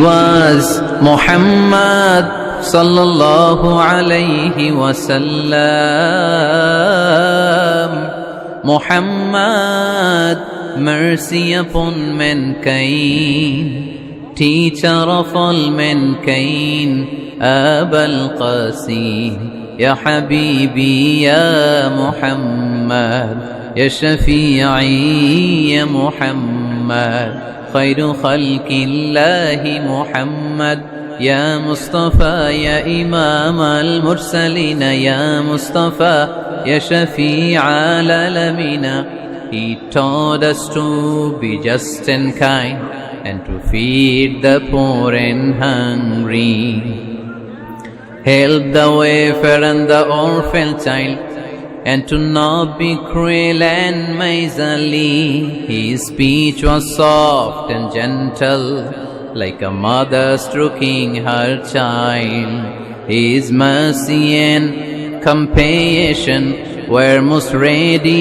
was Muhammad sallallahu alayhi wasallam. Muhammad, mercy upon mankind, teacher of all mankind, Abul Qasim, Ya Habibi, Ya Muhammad, Ya Shafi'i, Ya Muhammad, Khairu Khalqillahi Muhammad, Ya Mustafa, Ya Imam al-Mursalin, Ya Mustafa, Ya Shafi' al-Alamina. He taught us to be just and kind, and to feed the poor and hungry, help the wafer and the orphan child, and to not be cruel and miserly. His speech was soft and gentle, like a mother stroking her child. His mercy and compassion were most radiant.